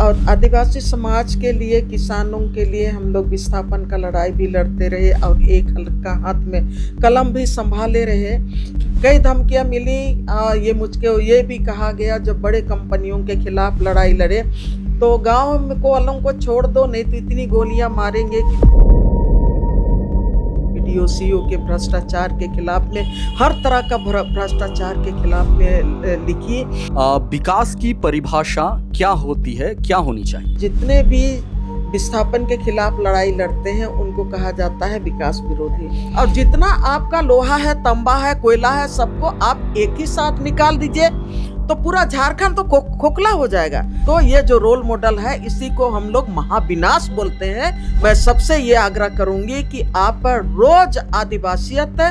और आदिवासी समाज के लिए, किसानों के लिए हम लोग विस्थापन का लड़ाई भी लड़ते रहे और एक हल्का हाथ में कलम भी संभाले रहे। कई धमकियां मिली। ये मुझको ये भी कहा गया जब बड़े कंपनियों के खिलाफ लड़ाई लड़े तो गाँव को वालों को छोड़ दो, नहीं तो इतनी गोलियां मारेंगे कि वीडियो सीओ के भ्रष्टाचार के खिलाफ में, हर तरह का भ्रष्टाचार के खिलाफ में लिखी। विकास की परिभाषा क्या होती है, क्या होनी चाहिए? जितने भी विस्थापन के खिलाफ लड़ाई लड़ते हैं उनको कहा जाता है विकास विरोधी। और जितना आपका लोहा है, तांबा है, कोयला है, सबको आप एक ही साथ निकाल दीजिए तो पूरा झारखंड तो खोखला हो जाएगा। तो ये जो रोल मॉडल है इसी को हम लोग महाविनाश बोलते हैं। मैं सबसे ये आग्रह करूंगी कि आप रोज आदिवासियत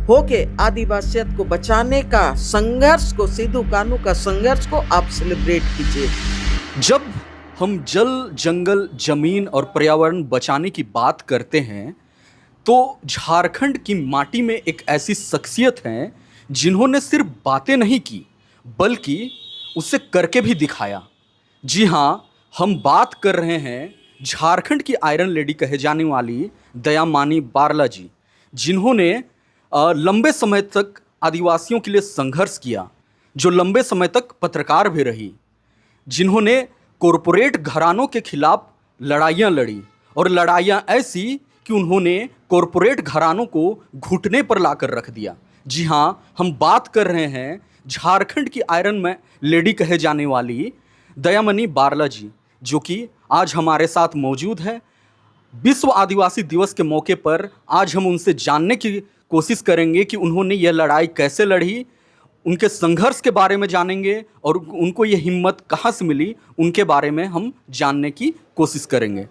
होके आदिवासियत को बचाने का संघर्ष को, सिद्धू कान्हू का संघर्ष को आप सेलिब्रेट कीजिए। जब हम जल, जंगल, जमीन और पर्यावरण बचाने की बात करते हैं तो झारखंड की माटी में एक ऐसी शख्सियत हैं जिन्होंने सिर्फ बातें नहीं की बल्कि उसे करके भी दिखाया। जी हाँ, हम बात कर रहे हैं झारखंड की आयरन लेडी कहे जाने वाली दयामानी बारला जी, जिन्होंने लंबे समय तक आदिवासियों के लिए संघर्ष किया, जो लंबे समय तक पत्रकार भी रही, जिन्होंने कॉरपोरेट घरानों के खिलाफ लड़ाइयाँ लड़ी और लड़ाइयाँ ऐसी कि उन्होंने कॉरपोरेट घरानों को घुटने पर लाकर रख दिया। जी हाँ, हम बात कर रहे हैं झारखंड की आयरन में लेडी कहे जाने वाली दयामनी बारला जी, जो कि आज हमारे साथ मौजूद है। विश्व आदिवासी दिवस के मौके पर आज हम उनसे जानने की कोशिश करेंगे कि उन्होंने यह लड़ाई कैसे लड़ी, उनके संघर्ष के बारे में जानेंगे और उनको ये हिम्मत कहाँ से मिली, उनके बारे में हम जानने की कोशिश करेंगे।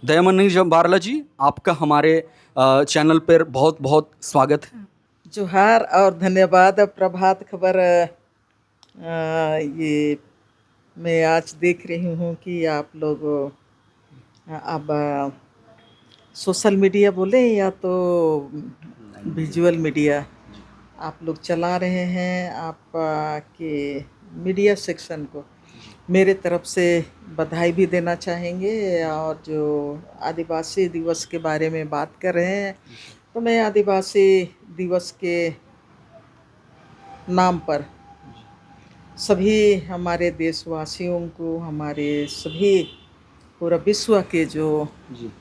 दयामनी बारला जी, आपका हमारे चैनल पर बहुत बहुत स्वागत है। जोहार और धन्यवाद। प्रभात खबर ये मैं आज देख रही हूँ कि आप लोग अब सोशल मीडिया बोले या तो विजुअल मीडिया आप लोग चला रहे हैं। आप के मीडिया सेक्शन को मेरे तरफ से बधाई भी देना चाहेंगे। और जो आदिवासी दिवस के बारे में बात कर रहे हैं तो मैं आदिवासी दिवस के नाम पर सभी हमारे देशवासियों को, हमारे सभी पूरा विश्व के जो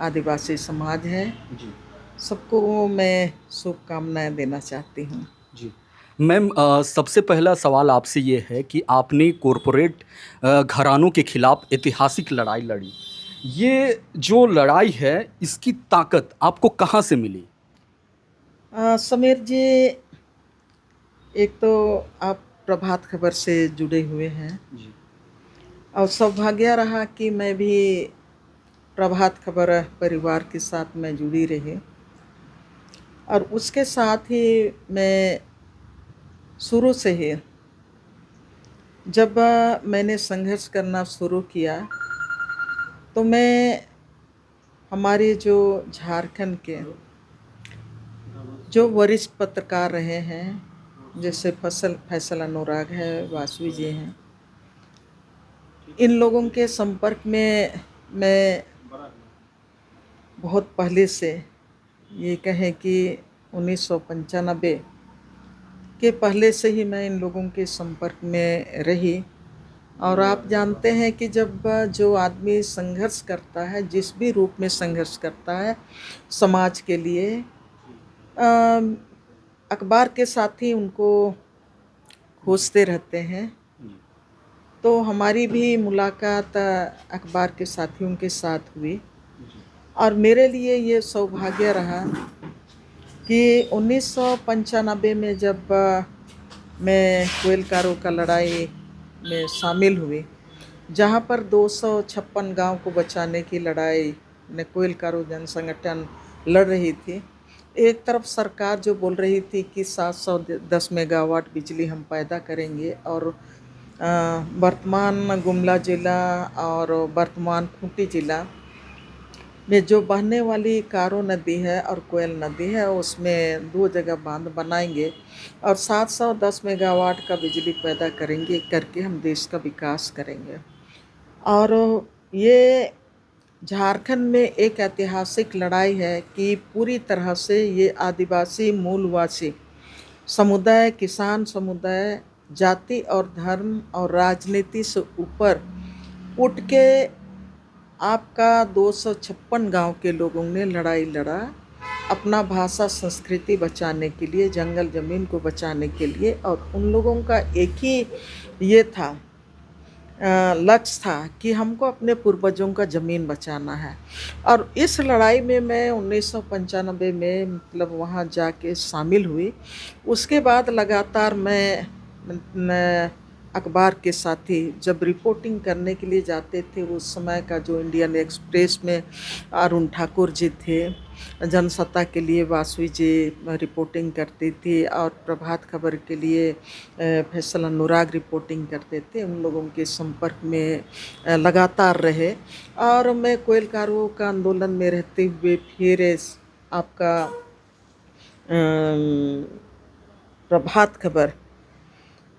आदिवासी समाज है सबको मैं शुभकामनाएं देना चाहती हूँ। जी मैम, सबसे पहला सवाल आपसे ये है कि आपने कॉरपोरेट घरानों के खिलाफ ऐतिहासिक लड़ाई लड़ी। ये जो लड़ाई है इसकी ताकत आपको कहाँ से मिली? समीर जी, एक तो आप प्रभात खबर से जुड़े हुए हैं जी। और सौभाग्य रहा कि मैं भी प्रभात खबर परिवार के साथ मैं जुड़ी रही और उसके साथ ही मैं शुरू से ही जब मैंने संघर्ष करना शुरू किया तो मैं हमारे जो झारखंड के जो वरिष्ठ पत्रकार रहे हैं, जैसे फैसल अनुराग है, वासवी जी हैं, इन लोगों के संपर्क में मैं बहुत पहले से, ये कहें कि 1995 के पहले से ही मैं इन लोगों के संपर्क में रही। और आप जानते हैं कि जब जो आदमी संघर्ष करता है, जिस भी रूप में संघर्ष करता है समाज के लिए, अखबार के साथ ही उनको खोजते रहते हैं। तो हमारी भी मुलाकात अखबार के साथियों के साथ हुई और मेरे लिए ये सौभाग्य रहा कि 1995 में जब मैं कोयलकारों का लड़ाई में शामिल हुई, जहाँ पर 256 गांव को बचाने की लड़ाई ने कोयलकारों जन संगठन लड़ रही थी। एक तरफ सरकार जो बोल रही थी कि 710 मेगावाट बिजली हम पैदा करेंगे और वर्तमान गुमला जिला और वर्तमान खूंटी जिला में जो बहने वाली कारो नदी है और कोयल नदी है उसमें 2 जगह बांध बनाएंगे और 710 मेगावाट का बिजली पैदा करेंगे, करके हम देश का विकास करेंगे। और ये झारखंड में एक ऐतिहासिक लड़ाई है कि पूरी तरह से ये आदिवासी मूलवासी समुदाय, किसान समुदाय, जाति और धर्म और राजनीति से ऊपर उठ के आपका 256 गांव के लोगों ने लड़ाई लड़ा, अपना भाषा संस्कृति बचाने के लिए, जंगल ज़मीन को बचाने के लिए। और उन लोगों का एक ही ये था, लक्ष्य था कि हमको अपने पूर्वजों का ज़मीन बचाना है। और इस लड़ाई में मैं 1995 में मतलब वहाँ जाके शामिल हुई। उसके बाद लगातार मैं अखबार के साथी जब रिपोर्टिंग करने के लिए जाते थे, उस समय का जो इंडियन एक्सप्रेस में अरुण ठाकुर जी थे, जनसत्ता के लिए वासवी जी रिपोर्टिंग करती थी, और प्रभात खबर के लिए फैसल अनुराग रिपोर्टिंग करते थे। उन लोगों के संपर्क में लगातार रहे। और मैं कोयलकारों का आंदोलन में रहते हुए फिर आपका प्रभात खबर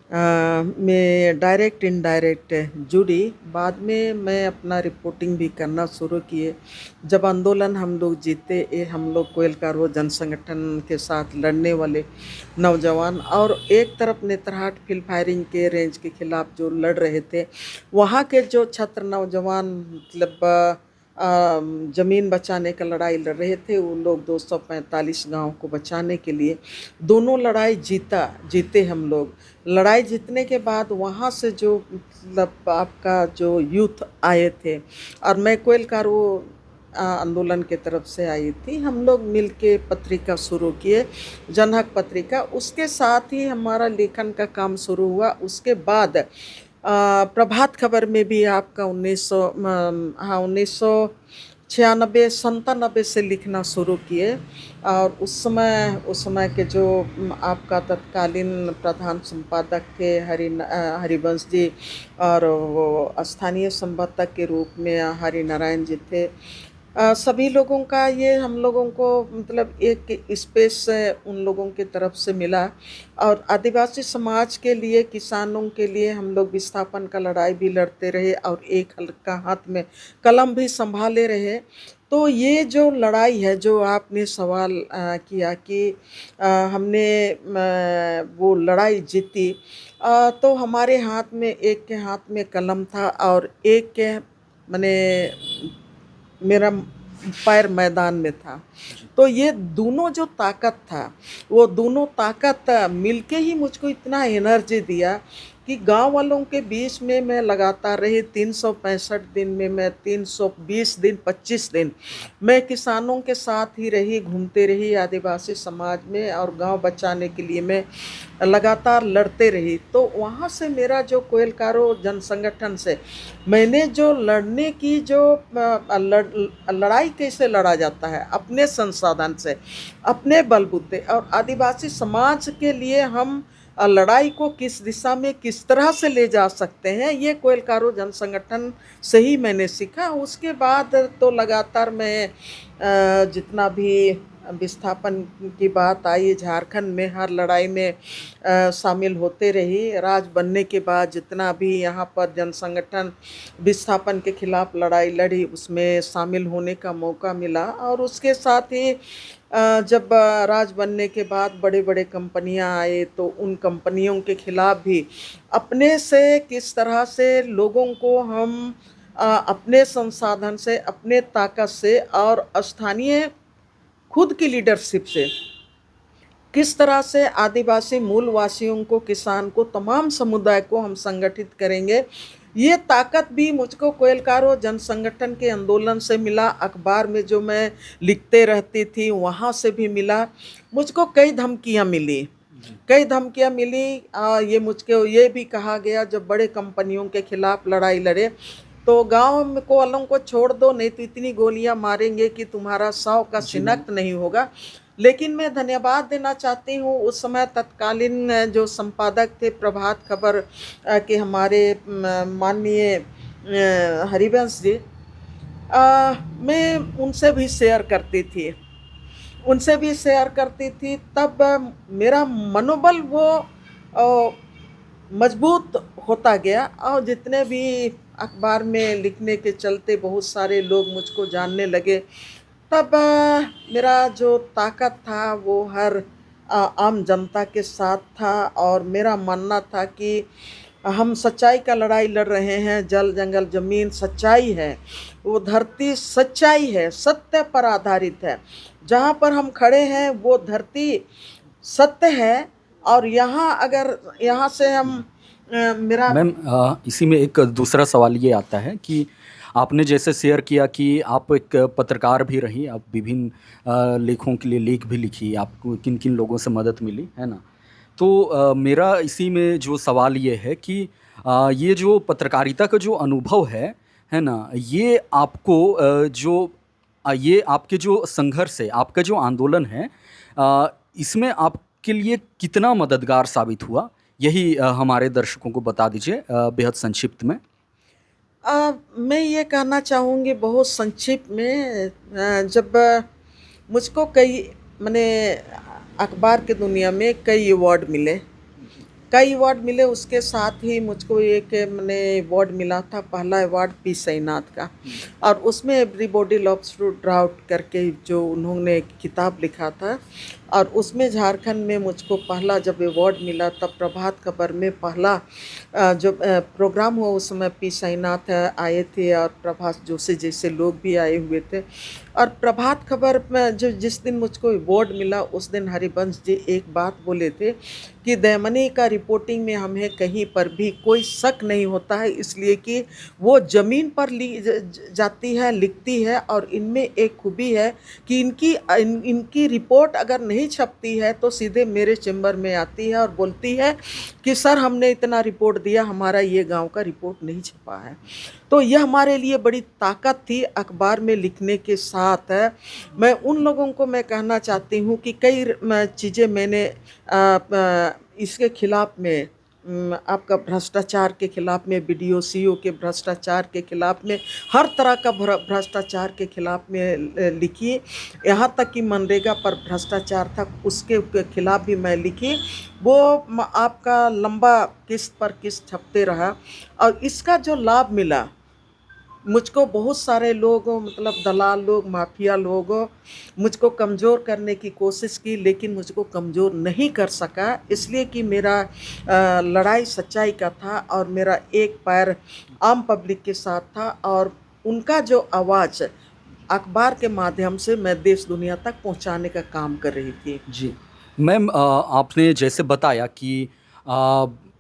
में डायरेक्ट इनडायरेक्ट जुड़ी। बाद में मैं अपना रिपोर्टिंग भी करना शुरू किए। जब आंदोलन हम लोग जीते, हम लोग कोयलकारो जन संगठन के साथ लड़ने वाले नौजवान, और एक तरफ नेतरहाट फील्ड फायरिंग के रेंज के खिलाफ जो लड़ रहे थे, वहाँ के जो छात्र नौजवान मतलब ज़मीन बचाने का लड़ाई लड़ रहे थे, वो लोग 245 गांव को बचाने के लिए दोनों लड़ाई जीते हम लोग। लड़ाई जीतने के बाद वहाँ से जो मतलब आपका जो यूथ आए थे, और मैं कोयलकारो आंदोलन के तरफ से आई थी, हम लोग मिल के पत्रिका शुरू किए, जनहक पत्रिका। उसके साथ ही हमारा लेखन का काम शुरू हुआ। उसके बाद प्रभात खबर में भी आपका 1996-97 से लिखना शुरू किए। और उस समय के जो आपका तत्कालीन प्रधान संपादक के हरिवंश जी, और वो स्थानीय संपादक के रूप में हरिनारायण जी थे। सभी लोगों का ये हम लोगों को मतलब एक स्पेस उन लोगों की तरफ से मिला। और आदिवासी समाज के लिए, किसानों के लिए हम लोग विस्थापन का लड़ाई भी लड़ते रहे, और एक हल्का हाथ में कलम भी संभाले रहे। तो ये जो लड़ाई है, जो आपने सवाल किया कि हमने वो लड़ाई जीती, तो हमारे हाथ में, एक के हाथ में कलम था और एक के मैंने मेरा पैर मैदान में था। तो ये दोनों जो ताकत था, वो दोनों ताकत मिलके ही मुझको इतना एनर्जी दिया कि गांव वालों के बीच में मैं लगातार रही। 365 दिन में मैं 320 दिन 25 दिन मैं किसानों के साथ ही रही, घूमते रही आदिवासी समाज में, और गांव बचाने के लिए मैं लगातार लड़ते रही। तो वहाँ से मेरा जो कोयलकारो जन संगठन से मैंने जो लड़ने की जो लड़ाई कैसे लड़ा जाता है, अपने संसाधन से, अपने बलबूते, और आदिवासी समाज के लिए हम लड़ाई को किस दिशा में किस तरह से ले जा सकते हैं, ये कोयलकारो जन संगठन से ही मैंने सीखा। उसके बाद तो लगातार मैं जितना भी विस्थापन की बात आई, झारखंड में हर लड़ाई में शामिल होते रही। राज बनने के बाद जितना भी यहाँ पर जन संगठन विस्थापन के खिलाफ लड़ाई लड़ी, उसमें शामिल होने का मौका मिला। और उसके साथ ही जब राज बनने के बाद बड़े बड़े कंपनियां आए, तो उन कंपनियों के खिलाफ भी अपने से किस तरह से लोगों को हम अपने संसाधन से, अपने ताकत से और स्थानीय खुद की लीडरशिप से किस तरह से आदिवासी मूलवासियों को, किसान को, तमाम समुदाय को हम संगठित करेंगे, ये ताकत भी मुझको कोयलकारो जन संगठन के आंदोलन से मिला। अखबार में जो मैं लिखते रहती थी, वहाँ से भी मिला। मुझको कई धमकियाँ मिली, ये मुझको ये भी कहा गया, जब बड़े कंपनियों के खिलाफ लड़ाई लड़े तो गांव को वालों को छोड़ दो, नहीं तो इतनी गोलियां मारेंगे कि तुम्हारा 100 का शिनख्त नहीं होगा। लेकिन मैं धन्यवाद देना चाहती हूँ उस समय तत्कालीन जो संपादक थे प्रभात खबर के, हमारे माननीय हरिवंश जी। मैं उनसे भी शेयर करती थी। तब मेरा मनोबल वो मजबूत होता गया। और जितने भी अखबार में लिखने के चलते बहुत सारे लोग मुझको जानने लगे, तब मेरा जो ताकत था वो हर आम जनता के साथ था। और मेरा मानना था कि हम सच्चाई का लड़ाई लड़ रहे हैं। जल जंगल ज़मीन सच्चाई है, वो धरती सच्चाई है, सत्य पर आधारित है। जहाँ पर हम खड़े हैं वो धरती सत्य है। और यहाँ से हम मेरा मैम, इसी में एक दूसरा सवाल ये आता है कि आपने जैसे शेयर किया कि आप एक पत्रकार भी रही, आप विभिन्न लेखों के लिए लेख भी लिखी, आपको किन किन लोगों से मदद मिली, है ना? तो मेरा इसी में जो सवाल ये है कि ये जो पत्रकारिता का जो अनुभव है ना? ये आपको ये आपके जो संघर्ष है, आपका जो आंदोलन है, इसमें आपके लिए कितना मददगार साबित हुआ? यही हमारे दर्शकों को बता दीजिए बेहद संक्षिप्त में। मैं ये कहना चाहूँगी बहुत संक्षिप्त में, जब मुझको मैंने अखबार की दुनिया में कई अवार्ड मिले। उसके साथ ही मुझको एक मैंने अवार्ड मिला था, पहला अवार्ड पी सैनाथ का। और उसमें एवरीबॉडी लव्स टू ड्राउट करके जो उन्होंने किताब लिखा था, और उसमें झारखंड में मुझको पहला जब अवार्ड मिला तब प्रभात खबर में पहला जो प्रोग्राम हुआ उस समय पी सैनाथ आए थे और प्रभास जोशी जैसे लोग भी आए हुए थे। और प्रभात खबर में जिस दिन मुझको अवार्ड मिला उस दिन हरिवंश जी एक बात बोले थे कि दयामनी का रिपोर्टिंग में हमें कहीं पर भी कोई शक नहीं होता है, इसलिए कि वो ज़मीन पर जाती है, लिखती है। और इनमें एक खूबी है कि इनकी रिपोर्ट अगर नहीं छपती है तो सीधे मेरे चैम्बर में आती है और बोलती है कि सर हमने इतना रिपोर्ट दिया, हमारा ये गांव का रिपोर्ट नहीं छपा है। तो यह हमारे लिए बड़ी ताकत थी अखबार में लिखने के साथ। मैं उन लोगों को मैं कहना चाहती हूँ कि कई चीज़ें मैंने इसके खिलाफ में, आपका भ्रष्टाचार के खिलाफ में, BDO के भ्रष्टाचार के खिलाफ में, हर तरह का भ्रष्टाचार के खिलाफ में लिखी। यहाँ तक कि मनरेगा पर भ्रष्टाचार था उसके खिलाफ भी मैं लिखी। वो आपका लंबा किस्त पर किस्त छपते रहा। और इसका जो लाभ मिला मुझको, बहुत सारे लोग मतलब दलाल लोग, माफिया लोग मुझको कमज़ोर करने की कोशिश की, लेकिन मुझको कमज़ोर नहीं कर सका, इसलिए कि मेरा लड़ाई सच्चाई का था और मेरा एक पैर आम पब्लिक के साथ था। और उनका जो आवाज़ अखबार के माध्यम से मैं देश दुनिया तक पहुंचाने का काम कर रही थी। जी मैम, आपने जैसे बताया कि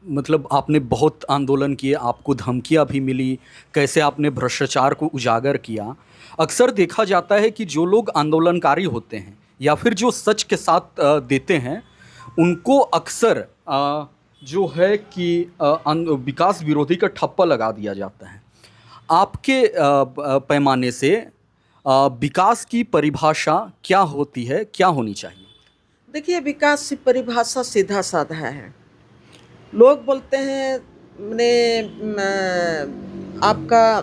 मतलब आपने बहुत आंदोलन किए, आपको धमकियाँ भी मिली, कैसे आपने भ्रष्टाचार को उजागर किया। अक्सर देखा जाता है कि जो लोग आंदोलनकारी होते हैं या फिर जो सच के साथ देते हैं, उनको अक्सर जो है कि विकास विरोधी का ठप्पा लगा दिया जाता है। आपके पैमाने से विकास की परिभाषा क्या होती है, क्या होनी चाहिए? देखिए, विकास की परिभाषा सीधा साधा है। लोग बोलते हैं आपका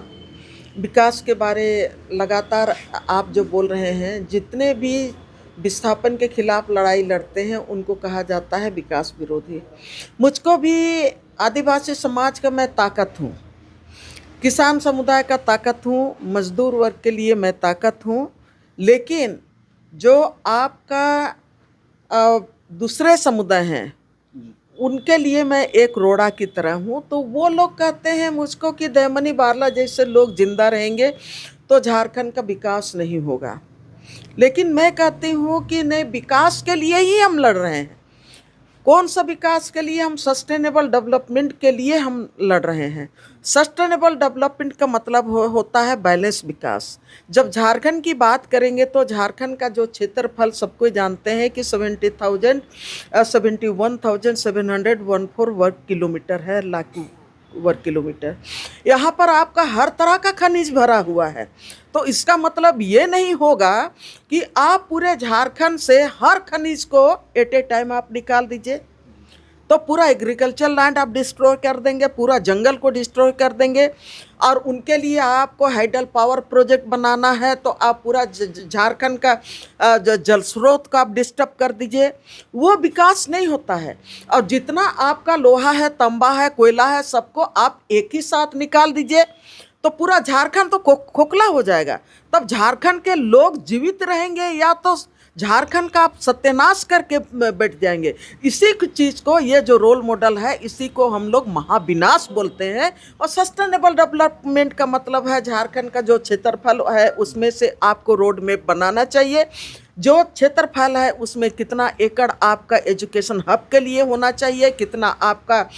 विकास के बारे लगातार आप जो बोल रहे हैं, जितने भी विस्थापन के खिलाफ लड़ाई लड़ते हैं उनको कहा जाता है विकास विरोधी। मुझको भी आदिवासी समाज का मैं ताकत हूँ, किसान समुदाय का ताकत हूँ, मजदूर वर्ग के लिए मैं ताकत हूँ। लेकिन जो आपका दूसरे समुदाय हैं उनके लिए मैं एक रोड़ा की तरह हूँ। तो वो लोग कहते हैं मुझको कि दयामनी बारला जैसे लोग जिंदा रहेंगे तो झारखंड का विकास नहीं होगा। लेकिन मैं कहती हूँ कि नहीं, विकास के लिए ही हम लड़ रहे हैं। कौन सा विकास के लिए? हम सस्टेनेबल डेवलपमेंट के लिए हम लड़ रहे हैं। सस्टेनेबल डेवलपमेंट का मतलब होता है बैलेंस विकास। जब झारखंड की बात करेंगे तो झारखंड का जो क्षेत्रफल सबको जानते हैं कि 71,714 वर्ग किलोमीटर है, लाख वर्ग किलोमीटर। यहाँ पर आपका हर तरह का खनिज भरा हुआ है। तो इसका मतलब ये नहीं होगा कि आप पूरे झारखंड से हर खनिज को एट ए टाइम आप निकाल दीजिए। तो पूरा एग्रीकल्चर लैंड आप डिस्ट्रॉय कर देंगे, पूरा जंगल को डिस्ट्रॉय कर देंगे। और उनके लिए आपको हाइडल पावर प्रोजेक्ट बनाना है तो आप पूरा झारखंड का जल स्रोत को आप डिस्टर्ब कर दीजिए। वो विकास नहीं होता है। और जितना आपका लोहा है, तांबा है, कोयला है, सबको आप एक ही साथ निकाल दीजिए तो पूरा झारखंड तो खोखला हो जाएगा। तब झारखंड के लोग जीवित रहेंगे या तो झारखंड का आप सत्यानाश करके बैठ जाएंगे। इसी चीज़ को, ये जो रोल मॉडल है, इसी को हम लोग महाविनाश बोलते हैं। और सस्टेनेबल डेवलपमेंट का मतलब है झारखंड का जो क्षेत्रफल है उसमें से आपको रोड मैप बनाना चाहिए। जो क्षेत्रफल है उसमें कितना एकड़ आपका एजुकेशन हब के लिए होना चाहिए, कितना आपका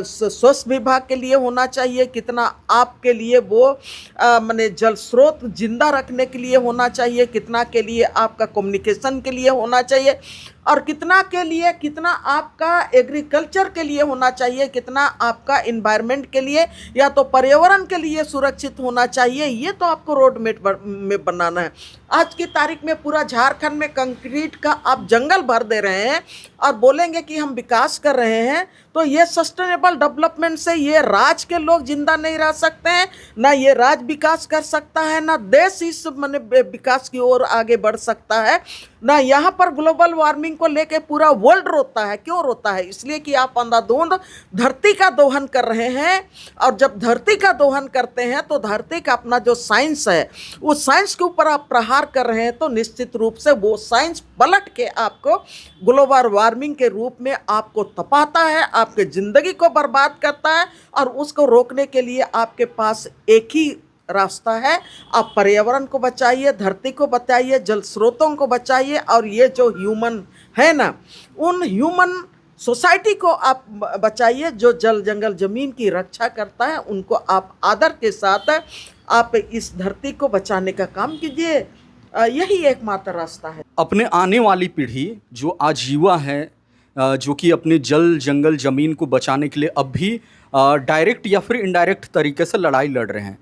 स्वास्थ्य विभाग के लिए होना चाहिए, कितना आपके लिए वो माने जल स्रोत जिंदा रखने के लिए होना चाहिए, कितना के लिए आपका कम्युनिकेशन के लिए होना चाहिए, और कितना के लिए, कितना आपका एग्रीकल्चर के लिए होना चाहिए, कितना आपका इन्वायरमेंट के लिए या तो पर्यावरण के लिए सुरक्षित होना चाहिए। ये तो आपको रोड मैप में बनाना है। आज की तारीख में पूरा झारखंड में कंक्रीट का आप जंगल भर दे रहे हैं और बोलेंगे कि हम विकास कर रहे हैं। तो ये सस्टेनेबल डेवलपमेंट से ये राज्य के लोग जिंदा नहीं रह सकते हैं, ना ये राज्य विकास कर सकता है, ना देश इस माने विकास की ओर आगे बढ़ सकता है, ना यहाँ पर ग्लोबल वार्मिंग को लेके पूरा वर्ल्ड रोता है। क्यों रोता है? इसलिए कि आप अंधाधुंध धरती का दोहन कर रहे हैं। और जब धरती का दोहन करते हैं तो धरती का अपना जो साइंस है उस साइंस के ऊपर आप प्रहार कर रहे हैं, तो निश्चित रूप से वो साइंस पलट के आपको ग्लोबल वार्मिंग के रूप में आपको तपाता है, आपके ज़िंदगी को बर्बाद करता है। और उसको रोकने के लिए आपके पास एक ही रास्ता है, आप पर्यावरण को बचाइए, धरती को बचाइए, जल स्रोतों को बचाइए। और ये जो ह्यूमन है ना, उन ह्यूमन सोसाइटी को आप बचाइए जो जल जंगल ज़मीन की रक्षा करता है। उनको आप आदर के साथ आप इस धरती को बचाने का काम कीजिए। यही एकमात्र रास्ता है। अपने आने वाली पीढ़ी जो आज युवा है, जो कि अपने जल जंगल ज़मीन को बचाने के लिए अब भी डायरेक्ट या फिर इनडायरेक्ट तरीके से लड़ाई लड़ रहे हैं,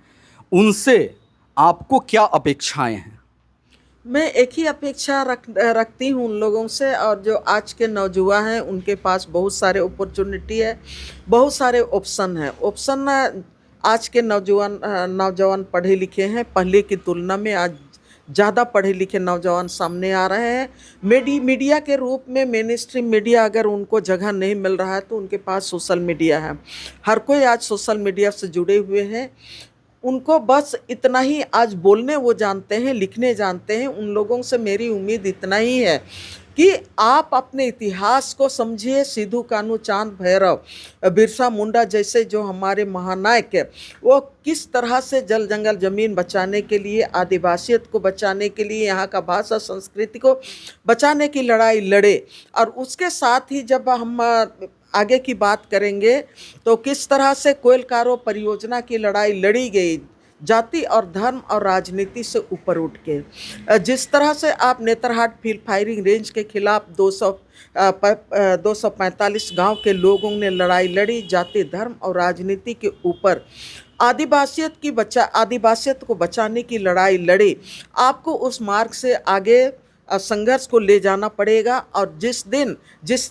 उनसे आपको क्या अपेक्षाएं हैं? मैं एक ही अपेक्षा रखती हूँ उन लोगों से। और जो आज के नौजवान हैं उनके पास बहुत सारे अपॉर्चुनिटी है, बहुत सारे ऑप्शन है। आज के नौजवान पढ़े लिखे हैं, पहले की तुलना में आज ज़्यादा पढ़े लिखे नौजवान सामने आ रहे हैं। मीडिया के रूप में मेन स्ट्रीम मीडिया अगर उनको जगह नहीं मिल रहा है तो उनके पास सोशल मीडिया है। हर कोई आज सोशल मीडिया से जुड़े हुए हैं। उनको बस इतना ही आज बोलने वो जानते हैं, लिखने जानते हैं। उन लोगों से मेरी उम्मीद इतना ही है कि आप अपने इतिहास को समझिए। सिद्धू कान्हू, चांद भैरव, बिरसा मुंडा जैसे जो हमारे महानायक है, वो किस तरह से जल जंगल ज़मीन बचाने के लिए, आदिवासियत को बचाने के लिए, यहाँ का भाषा संस्कृति को बचाने की लड़ाई लड़े। और उसके साथ ही जब हम आगे की बात करेंगे तो किस तरह से कोयलकारो परियोजना की लड़ाई लड़ी गई जाति और धर्म और राजनीति से ऊपर उठ के। जिस तरह से आप नेतरहाट फील्ड फायरिंग रेंज के खिलाफ 245 गांव के लोगों ने लड़ाई लड़ी, जाति धर्म और राजनीति के ऊपर आदिवासियत को बचाने की लड़ाई लड़ी। आपको उस मार्ग से आगे संघर्ष को ले जाना पड़ेगा। और जिस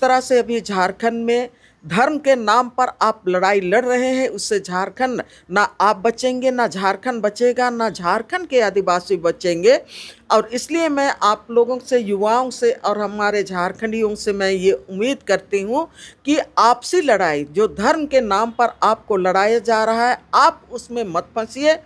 तरह से अभी झारखंड में धर्म के नाम पर आप लड़ाई लड़ रहे हैं, उससे झारखंड ना आप बचेंगे, ना झारखंड बचेगा, ना झारखंड के आदिवासी बचेंगे। और इसलिए मैं आप लोगों से, युवाओं से और हमारे झारखंडियों से मैं ये उम्मीद करती हूँ कि आपसी लड़ाई जो धर्म के नाम पर आपको लड़ाया जा रहा है, आप उसमें मत फंसिए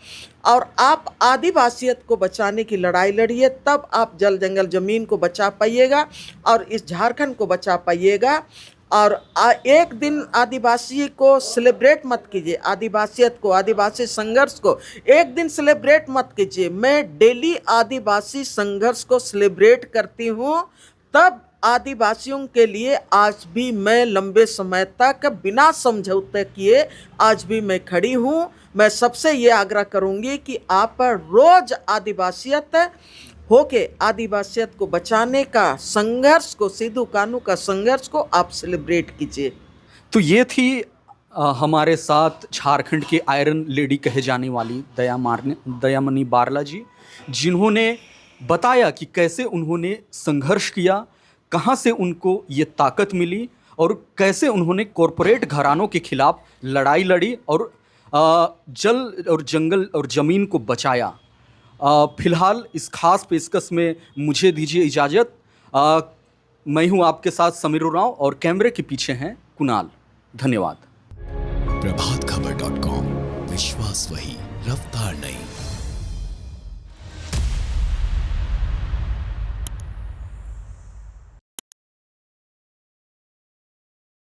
और आप आदिवासियत को बचाने की लड़ाई लड़िए। तब आप जल जंगल ज़मीन को बचा पाइएगा और इस झारखंड को बचा पाइएगा। और एक दिन आदिवासी को सेलिब्रेट मत कीजिए, आदिवासियत को, आदिवासी संघर्ष को एक दिन सेलिब्रेट मत कीजिए। मैं डेली आदिवासी संघर्ष को सेलिब्रेट करती हूँ। तब आदिवासियों के लिए आज भी मैं लंबे समय तक बिना समझौते किए आज भी मैं खड़ी हूँ। मैं सबसे ये आग्रह करूँगी कि आप रोज़ आदिवासियत होके आदिवासियत को बचाने का संघर्ष को, सिद्धू कान्हू का संघर्ष को आप सेलिब्रेट कीजिए। तो ये थी हमारे साथ झारखंड के आयरन लेडी कहे जाने वाली दयामनी बारला जी, जिन्होंने बताया कि कैसे उन्होंने संघर्ष किया, कहाँ से उनको ये ताकत मिली और कैसे उन्होंने कॉरपोरेट घरानों के खिलाफ लड़ाई लड़ी और जल और जंगल और ज़मीन को बचाया। फिलहाल इस खास पेशकश में मुझे दीजिए इजाज़त। मैं हूं आपके साथ समीर उरांव और कैमरे के पीछे हैं कुणाल। धन्यवाद। प्रभातखबर.com, विश्वास वही, रफ्तार नहीं।